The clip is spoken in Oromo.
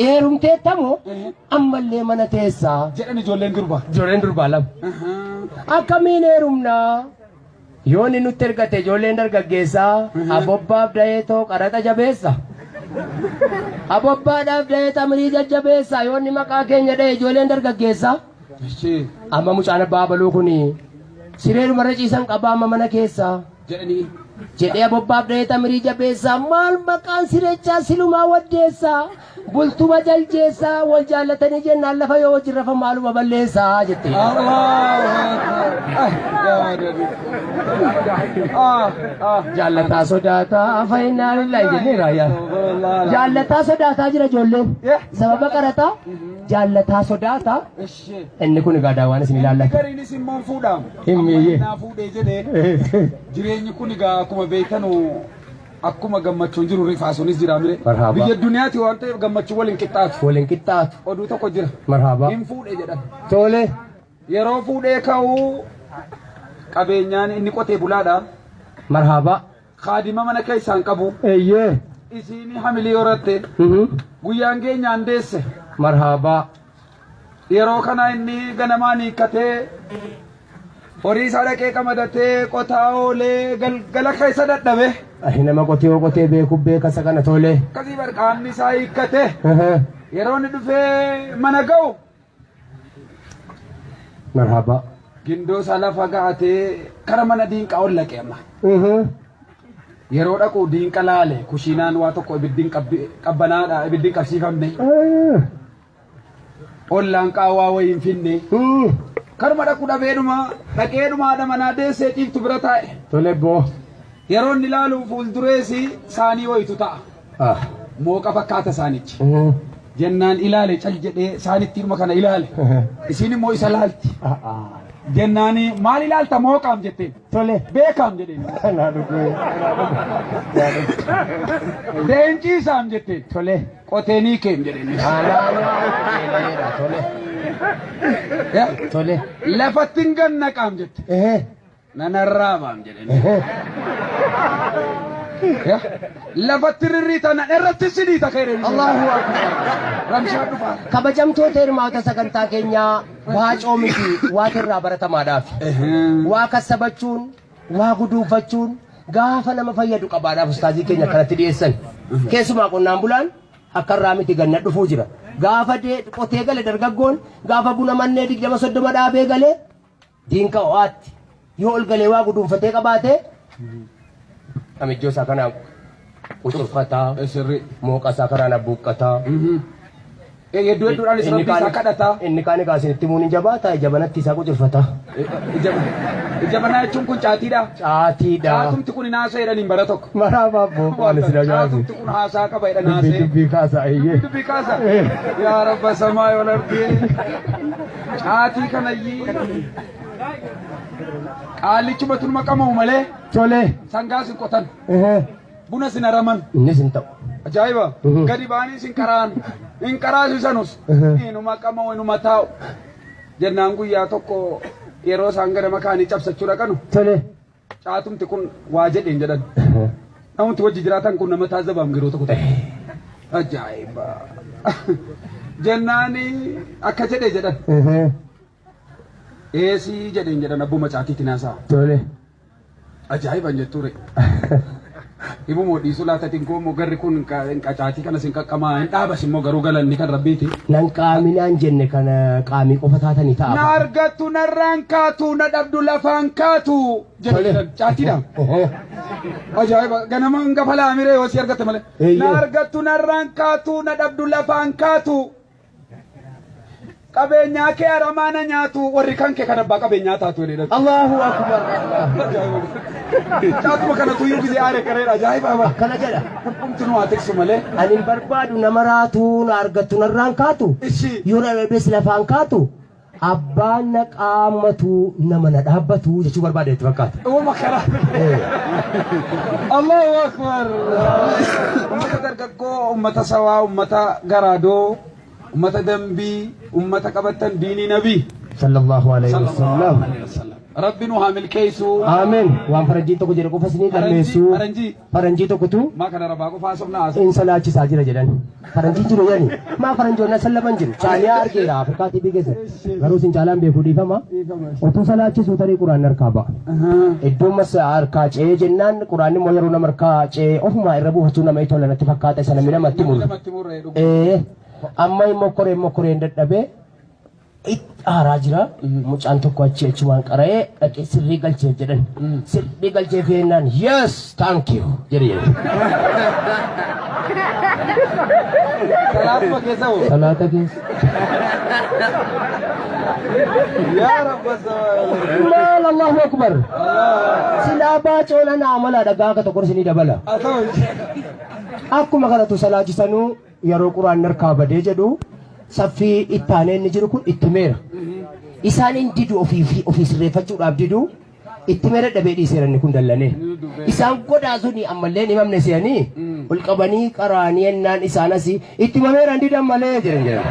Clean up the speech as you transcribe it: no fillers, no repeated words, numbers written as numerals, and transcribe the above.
Eerumtee tamoo ammallee mana teessaa. Jedhani ijoolleen durba. Ijoolleen durbaa lama. Akkamiin eerumnaa? Yoonni nutti ergate ijoolleen dargaggeessaa abobbaaf dayeetoo qaraxa jabeessa. Abobbaadhaaf dayeeta mirii jajjabeessa yoonni maqaa keenya dhaye ijoolleen dargaggeessaa. Amma mucaan abbaa baluu kuni sireerumarra ciisan qabaa amma mana keessaa. Jedhani. Jedhee abobbaaf dayeeta mirii jabeessaa maal maqaan sireechaa silumaa waddeessaa. Bultuma jaljeessaa wal jaallatanii jennaan lafa yoo wajjin rafa maaluma balleessaa jette. Jaallataa sodaataa fayyinaa lillahi jennee raayyaa. Jaallataa sodaataa jira ijoolleen. Sababa qarataa jaallataa sodaataa. Inni kun egaa daawwan isin ilaallata. Gariinis immoo fuudhamu. Himmiyyee. Naa fuudhee jedhee jireenyi kun egaa akkuma beekanu. Akkuma gammachuun jiru rifaasuunis jira mire. Biyya duniyaati waan ta'eef gammachuu waliin qixxaatu. Waliin qixxaatu. Oduu tokko jira. Marhaba. Hin fuudhee jedhan. Tole. Yeroo fuudhee ka'uu qabeenyaan inni qotee bulaadha. Marhaba. Kaadima mana keessaan qabu. Eeyyee. Isiin hamilii horatte. Guyyaan keenyaan deesse. Marhaba. Yeroo kana inni ganamaan hiikkatee horii isaa dhaqee qamadatee qotaa oolee galgala keessa dadhabe. Nama qotee beeku beekasa kana tole. Akkasii barqaanni isaa hiikkate. Yeroo inni dhufee mana ga'u. Marhaba. Gindoo isaa lafa gahatee kara mana diinqaa ol laqee amma. Yeroo dhaqu diinqa laale kushiinaan waa tokko ibiddiin qabbanaadha ibiddiin qabsiifamne. Ollaan qaawwaa wayiin finne. Karma dhaqu dhabeedhuma dhaqeedhuma haadha manaa deessee ciiftu bira taa'e. Tole boo. Yeroo inni ilaalu fuuldureessi saanii wayitu ta'a. Mooqa fakkaata saanichi. Jennaan ilaale cal jedhee saanitti dhuma kana ilaale. Isiin immoo isa laalti. Jennaan maal ilaalta mooqaam jetteen. Tole. Beekaam jedheen. Deenciisaam jetteen. Tole. Qoteenii keem jedheen. Tole. Tole. Lafatti hin gannaqaam jette. Nanarraabaam jedheen. Lafatti rirriita nan irratti sidiita keereen. Allahu akbar. Ramshaa dhufaa. Kabajamtoota hirmaata sagantaa keenyaa waacoo miti waatirraa baratamaadhaaf. Waa kassabachuun, waa guduufachuun gaafa nama fayyadu qabaadhaaf ustaazii keenya kanatti dhiyeessan. Keessumaa qonnaan bulaan akka irraa miti ganna dhufuu jira. Gaafa qotee gale dargaggoon gaafa buna mannee 20-30 dhaabee galee diinqa ho'aatti yoo ol galee waa guduunfatee qabaatee amijjoo isaa kanaan qucurfataa mooqa isaa kanaan abbuuqqataa. Hedduu hedduudhaan isa rabbii isaa kadhataa. Inni kaan egaa isinitti muun jabaataa jabanatti isaa qucurfataa. Jabanaa jechuun kun caatiidha. Caatiidha. Caatumti kun naasoo jedhaniin bara tokko. Maraabaaf boqaan isin ajaa'ibu. Caatumti kun haasaa qaba jedha naasee. Dubbii kaasaa eeyyee. Dubbii kaasaa. Yaa rabba samaa yoo largee. Caatii kanayyii. Qaallichuma tunuma qamamu malee. Tole. Sangaa sin qotan. Buna sin haraman. Innis hin ta'u. Ajaa'iba. Gadi baanii sin karaan. Hin karaasisanus. Inuma qamamu inuma taa'u. Jennaan guyyaa tokko yeroo isaan gara makaanii cabsachuu dhaqanu. Tole. Caatumti kun waa jedheen jedhan. Namooti wajji jiraatan kun nama taazzabaam yeroo tokko ta'e. Ajaa'iba. Jennaan akka jedhee jedhan. Eesii jedheen jedhan abbuma caatiitti naasaa. Tole. Ajaa'iban jetture. Ibu moo dhiisuu laatatiin koo moo garri kun qacaatii kana sin qaqqamaa hin dhaabas immoo garuu galanni kan rabbiiti. Nan qaaminaan jenne kana qaamii qofa taatanii ta'a. Na argattu narraan kaatu na dhabdu lafaan kaatu jedhan caatiidha. Ajaa'iba ganama hangafa laamiree yoo si argatte malee. Na argattu narraan kaatu na dhabdu lafaan kaatu. Qabeenyaa kee aramaana nyaatu warri kan kee kan abbaa qabeenyaa taatu jedhan. Allahu akbar. Caatuma kana tuyyuu gisee aaree kareera ajaa'iba. Kana jedha. Hundumtu nu haa tiksu malee. Ani barbaadu nama raatu na argattu narraan kaatu. Yoo na dhabes lafaan kaatu. Abbaan na qaammatu nama na dhaabbatu jechuu barbaade itti fakkaata. Uuma karaa. Allahu akbar. Ummata dargaggoo, ummata sawaa, ummata garaadoo. ummata dambii ummata qabatan diinii nabii sallallahu alaihi wasallam rabbi nu haa milkeessu Aamen. Waan faranjiin tokko jedhe qofa isinii galmeessu. Faranjii tokkotu maa kana rabaa qofaa sobnaa haasa in salaachisaa jira jedhan. Faranjiin jiru yani. Maa faranjoonni sallaman jiru. Chaaliyaa argeera Afrikaa TV keessatti. Garuu isin caalaan beekuu dhiifama. Otoo salaachisuu tarii quraanni harkaa ba'a. Iddoon mas harkaa ce'ee jennaan quraanni immoo yeroo nama harkaa ce'ee ofumaa irra buufachuu nama tola natti fakkaata isa namni namatti muru. Amma mokkoreen dadhabee aaraa jira mucaan tokko achi waan qara'ee dhaqee sirrii galcheef jedhan sirrii galcheef jennaan yes thank you jedhe salaatuma keessa hoo salaata keessa yaa rabbas maal Allahu akbar silaa baacoona naamala dhagaa akka tokko isinii dabala akkuma kanatu salaachisanuu yeroo quraanni harkaa badee jedhu saffii ittaanee inni jiru kun itti meera. Isaan hin didu ofii sirreeffachuudhaaf didu itti meera dhabee dhiiseeranni kun dallanee. Isaan godaasuni ammallee ni mamne se'anii ol qabanii qaraanii ennaan isaanas itti mameeran didan malee jiran jiran.